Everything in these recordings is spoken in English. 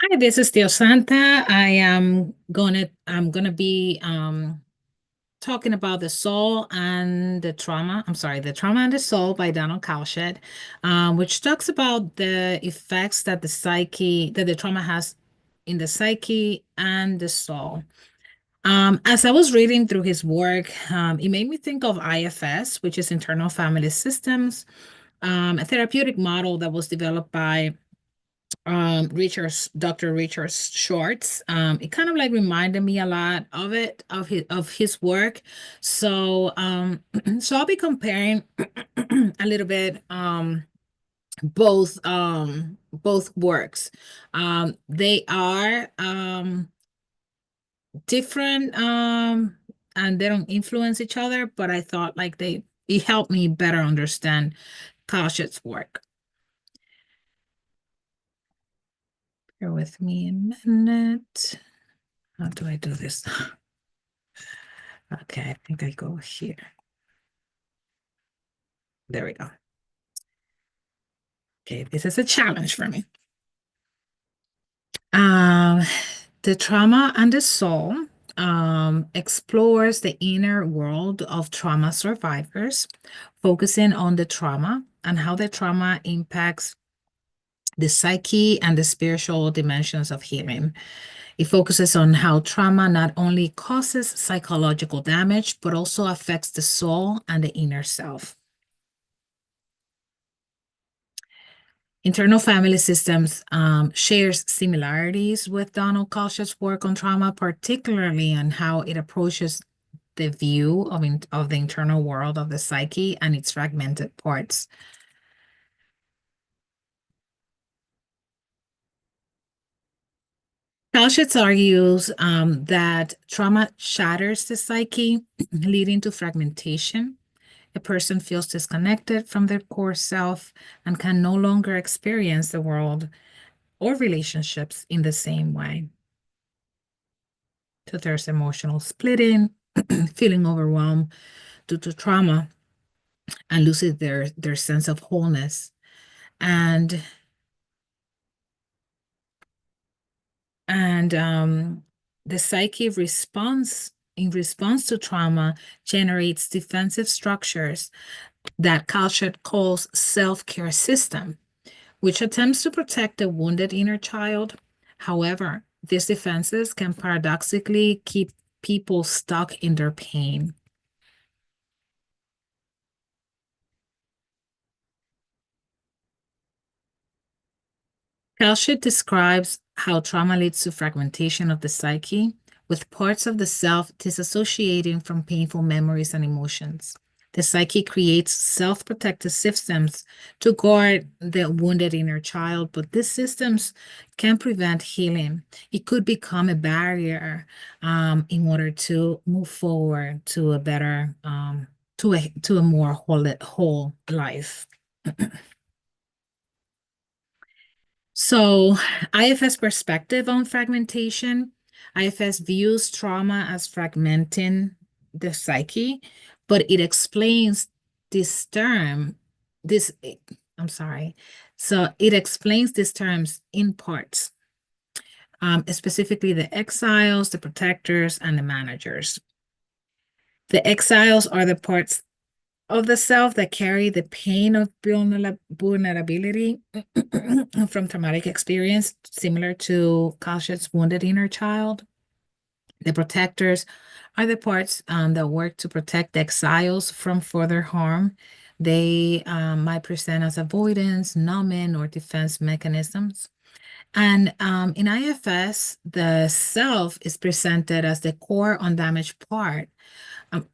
Hi, this is Tio Santa. I'm gonna be talking about the soul and the trauma. I'm sorry, the trauma and the soul by Donald Cowshed, which talks about the effects that the trauma has in the psyche and the soul. As I was reading through his work, it made me think of IFS, which is internal family systems, a therapeutic model that was developed by Dr. Richard Schwartz. It kind of like reminded me a lot of his work. So so I'll be comparing a little bit both works. They are different and they don't influence each other, but I thought like it helped me better understand Kaushit's work. Bear with me a minute. How do I do this? Okay, I think I go here. There we go. Okay, this is a challenge for me. Um, the trauma and the soul explores the inner world of trauma survivors, focusing on the trauma and how the trauma impacts the psyche and the spiritual dimensions of healing. It focuses on how trauma not only causes psychological damage, but also affects the soul and the inner self. Internal family systems shares similarities with Donald Kaush's work on trauma, particularly on how it approaches the view of the internal world of the psyche and its fragmented parts. Kaushitz argues that trauma shatters the psyche, leading to fragmentation. A person feels disconnected from their core self and can no longer experience the world or relationships in the same way. So there's emotional splitting, feeling overwhelmed due to trauma, and losing their sense of wholeness. And the psyche response in response to trauma generates defensive structures that Kalschert calls self-care system, which attempts to protect the wounded inner child. However, these defenses can paradoxically keep people stuck in their pain. Kalshit describes how trauma leads to fragmentation of the psyche, with parts of the self disassociating from painful memories and emotions. The psyche creates self-protective systems to guard the wounded inner child, but these systems can prevent healing. It could become a barrier in order to move forward to a better, to a more whole life. So, IFS perspective on fragmentation. IFS views trauma as fragmenting the psyche, but it explains this term, this, I'm sorry. So it explains these terms in parts, specifically the exiles, the protectors, and the managers. The exiles are the parts of the self that carry the pain of vulnerability from traumatic experience, similar to Kalshit's wounded inner child. The protectors are the parts that work to protect the exiles from further harm. They might present as avoidance, numbing, or defense mechanisms. And in IFS, the self is presented as the core undamaged part,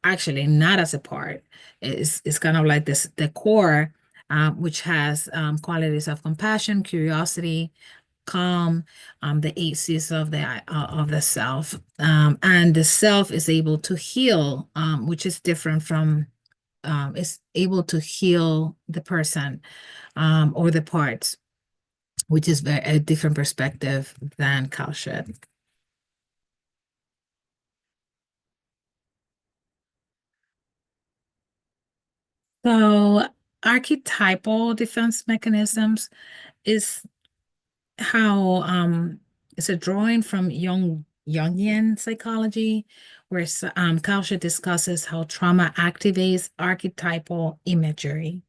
actually not as a part. It's kind of like this the core, which has qualities of compassion, curiosity, calm, the eight C's of the self, and the self is able to heal, which is different from is able to heal the person or the parts, which is a different perspective than Kalshed. So archetypal defense mechanisms is how It's a drawing from Jungian psychology, where Kausha discusses how trauma activates archetypal imagery.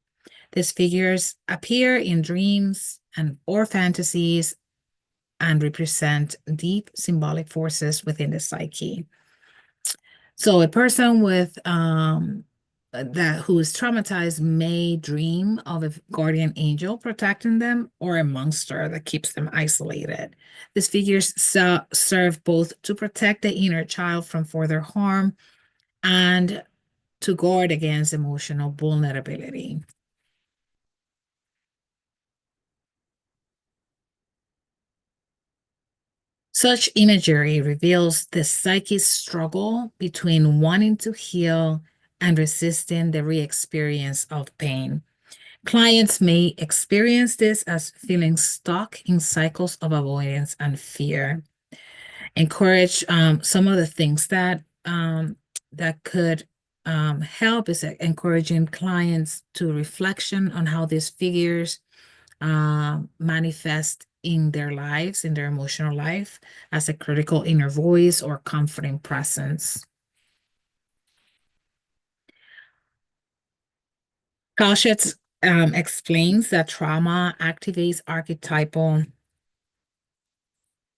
These figures appear in dreams and or fantasies and represent deep symbolic forces within the psyche. So a person with who is traumatized may dream of a guardian angel protecting them or a monster that keeps them isolated. These figures serve both to protect the inner child from further harm and to guard against emotional vulnerability. Such imagery reveals the psyche's struggle between wanting to heal and resisting the re-experience of pain. Clients may experience this as feeling stuck in cycles of avoidance and fear. Encourage some of the things that could help is encouraging clients to reflection on how these figures manifest in their lives, in their emotional life, as a critical inner voice or comforting presence. Kalshitz explains that trauma activates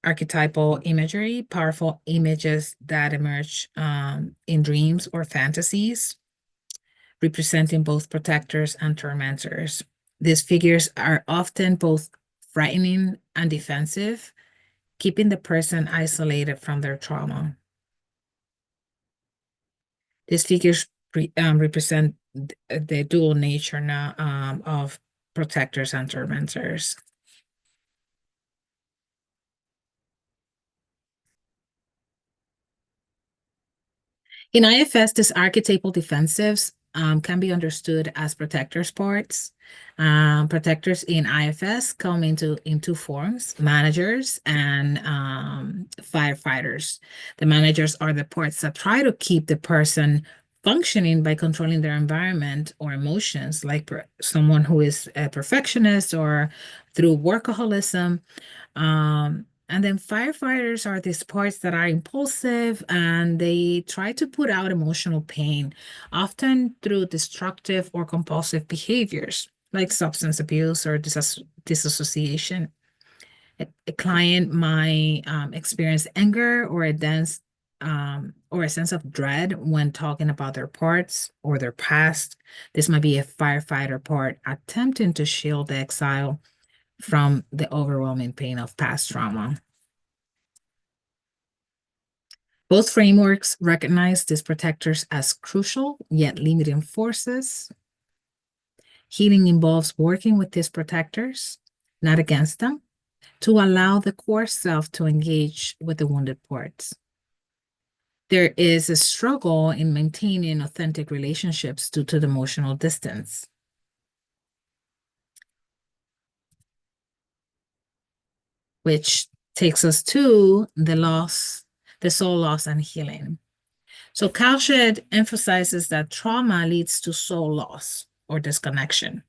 archetypal imagery, powerful images that emerge in dreams or fantasies, representing both protectors and tormentors. These figures are often both frightening and defensive, keeping the person isolated from their trauma. These figures represent the dual nature now of protectors and tormentors. In IFS, these archetypal defensives can be understood as protectors parts. Protectors in IFS come in two forms: managers and firefighters. The managers are the parts that try to keep the person functioning by controlling their environment or emotions, like someone who is a perfectionist or through workaholism. And then firefighters are these parts that are impulsive and they try to put out emotional pain, often through destructive or compulsive behaviors like substance abuse or disassociation. A client might experience anger or or a sense of dread when talking about their parts or their past. This might be a firefighter part attempting to shield the exile from the overwhelming pain of past trauma. Both frameworks recognize these protectors as crucial yet limiting forces. Healing involves working with these protectors, not against them, to allow the core self to engage with the wounded parts. There is a struggle in maintaining authentic relationships due to the emotional distance. Which takes us to the soul loss and healing. So Cowshed emphasizes that trauma leads to soul loss or disconnection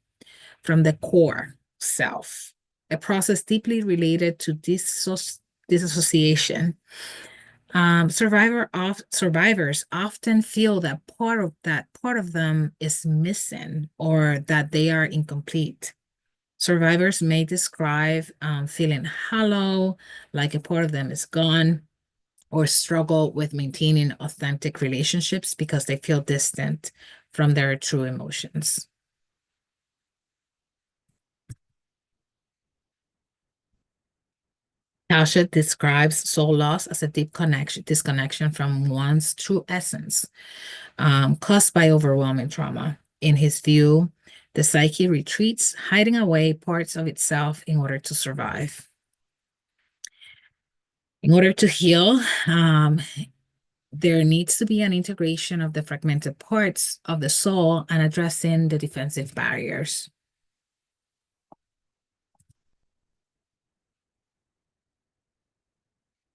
from the core self, a process deeply related to disassociation. Survivors often feel that part of them is missing or that they are incomplete. Survivors may describe feeling hollow, like a part of them is gone, or struggle with maintaining authentic relationships because they feel distant from their true emotions. Tausche describes soul loss as a deep disconnection from one's true essence, caused by overwhelming trauma. In his view, the psyche retreats, hiding away parts of itself in order to survive. In order to heal, there needs to be an integration of the fragmented parts of the soul and addressing the defensive barriers.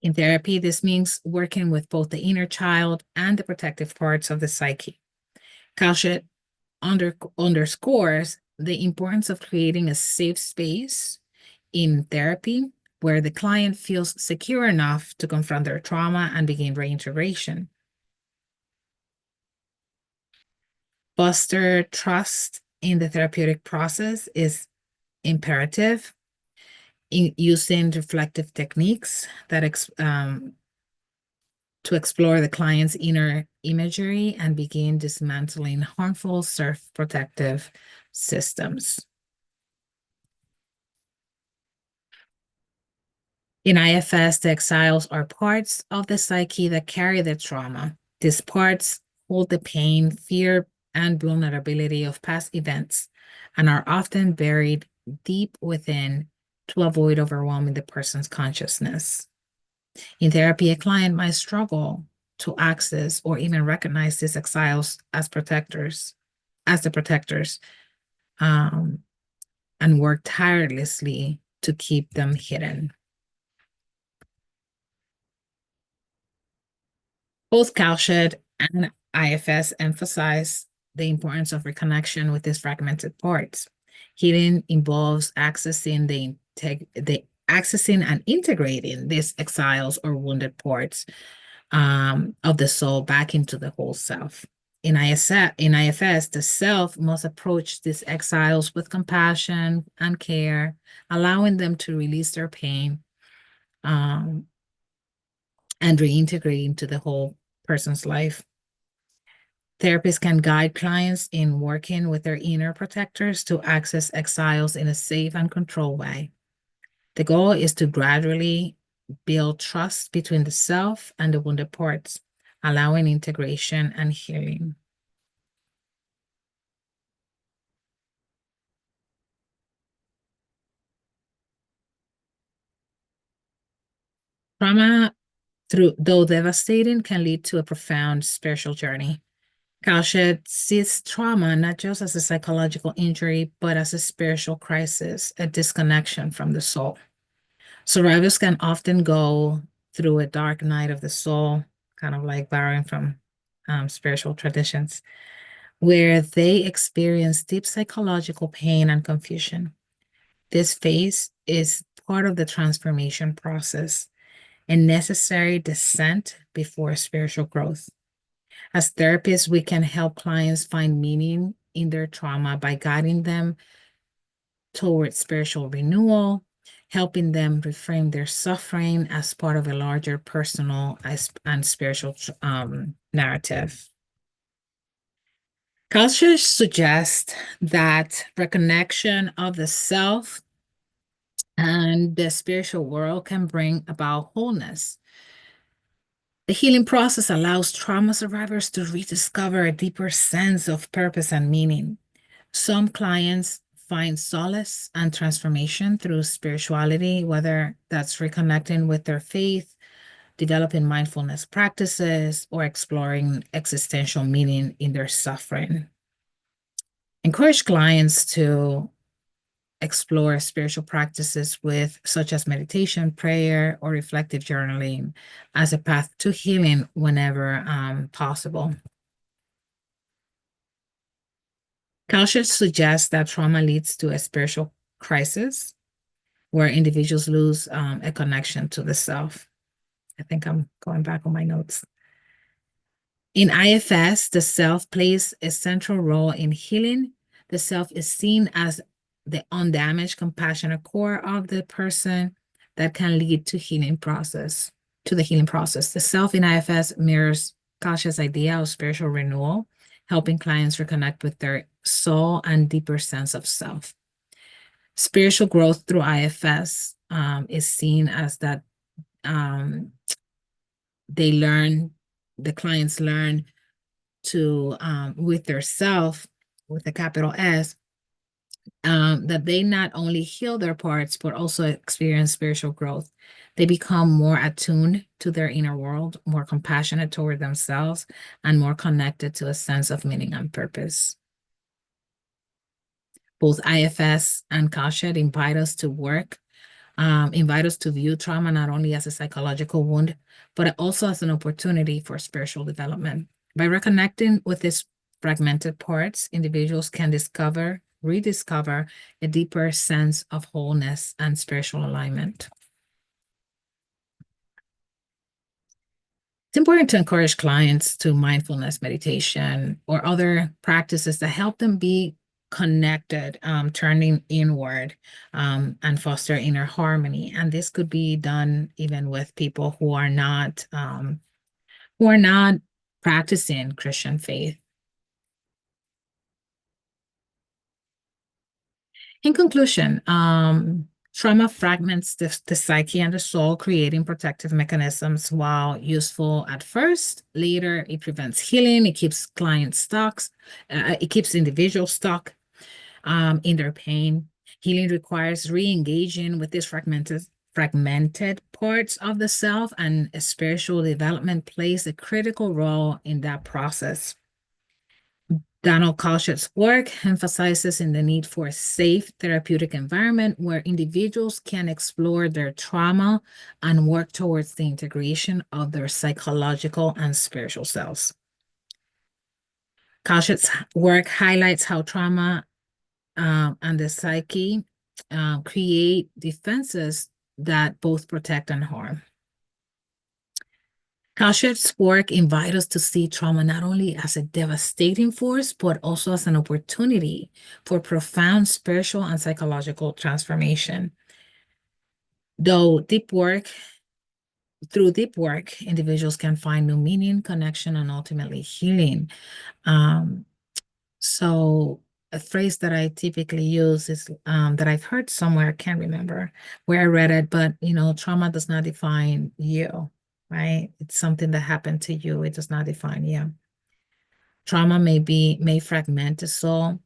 In therapy, this means working with both the inner child and the protective parts of the psyche. Kalshet underscores the importance of creating a safe space in therapy where the client feels secure enough to confront their trauma and begin reintegration. Foster trust in the therapeutic process is imperative in using reflective techniques that to explore the client's inner imagery and begin dismantling harmful self-protective systems. In IFS, the exiles are parts of the psyche that carry the trauma. These parts hold the pain, fear, and vulnerability of past events and are often buried deep within to avoid overwhelming the person's consciousness. In therapy, a client might struggle to access or even recognize these exiles as the protectors, and work tirelessly to keep them hidden. Both Cowshed and IFS emphasize the importance of reconnection with these fragmented parts. Healing involves accessing and integrating these exiles or wounded parts of the soul back into the whole self. In IFS, the self must approach these exiles with compassion and care, allowing them to release their pain and reintegrate into the whole person's life. Therapists can guide clients in working with their inner protectors to access exiles in a safe and controlled way. The goal is to gradually build trust between the self and the wounded parts, allowing integration and healing. Trauma, though devastating, can lead to a profound spiritual journey. Cowshed sees trauma not just as a psychological injury, but as a spiritual crisis, a disconnection from the soul. Survivors can often go through a dark night of the soul, kind of like borrowing from spiritual traditions, where they experience deep psychological pain and confusion. This phase is part of the transformation process, a necessary descent before spiritual growth. As therapists, we can help clients find meaning in their trauma by guiding them towards spiritual renewal, helping them reframe their suffering as part of a larger personal and spiritual narrative. Cultures suggest that reconnection of the self and the spiritual world can bring about wholeness. The healing process allows trauma survivors to rediscover a deeper sense of purpose and meaning. Some clients find solace and transformation through spirituality, whether that's reconnecting with their faith, developing mindfulness practices, or exploring existential meaning in their suffering. Encourage clients to explore spiritual practices such as meditation, prayer, or reflective journaling as a path to healing whenever possible. Culture suggests that trauma leads to a spiritual crisis where individuals lose a connection to the self. I think I'm going back on my notes. In IFS, the self plays a central role in healing. The self is seen as the undamaged, compassionate core of the person that can lead to the healing process. The self in IFS mirrors Kasha's idea of spiritual renewal, helping clients reconnect with their soul and deeper sense of self. Spiritual growth through IFS is seen as that the clients learn to, with their self, with a capital S, that they not only heal their parts, but also experience spiritual growth. They become more attuned to their inner world, more compassionate toward themselves, and more connected to a sense of meaning and purpose. Both IFS and Cowshed invite us to view trauma not only as a psychological wound, but also as an opportunity for spiritual development. By reconnecting with these fragmented parts, individuals can rediscover a deeper sense of wholeness and spiritual alignment. It's important to encourage clients to mindfulness meditation or other practices that help them be connected, turning inward, and foster inner harmony. And this could be done even with people who are not practicing Christian faith. In conclusion, trauma fragments the psyche and the soul, creating protective mechanisms. While useful at first, later it prevents healing. It keeps clients stuck. It keeps individuals stuck in their pain. Healing requires re-engaging with these fragmented parts of the self, and spiritual development plays a critical role in that process. Donald Kalshet's work emphasizes in the need for a safe therapeutic environment where individuals can explore their trauma and work towards the integration of their psychological and spiritual selves. Kalshet's work highlights how trauma and the psyche create defenses that both protect and harm. Kalshet's work invites us to see trauma not only as a devastating force, but also as an opportunity for profound spiritual and psychological transformation. Through deep work, individuals can find new meaning, connection, and ultimately healing. So a phrase that I typically use is that I've heard somewhere, I can't remember where I read it, but trauma does not define you. Right? It's something that happened to you. It does not define you. Trauma may fragment the soul,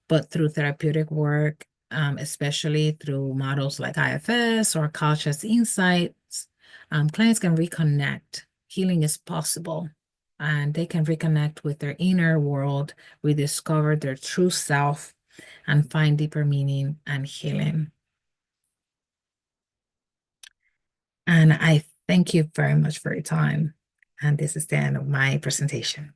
but through therapeutic work, especially through models like IFS or Culture's Insights, clients can reconnect. Healing is possible, and they can reconnect with their inner world, rediscover their true self, and find deeper meaning and healing. And I thank you very much for your time. And this is the end of my presentation.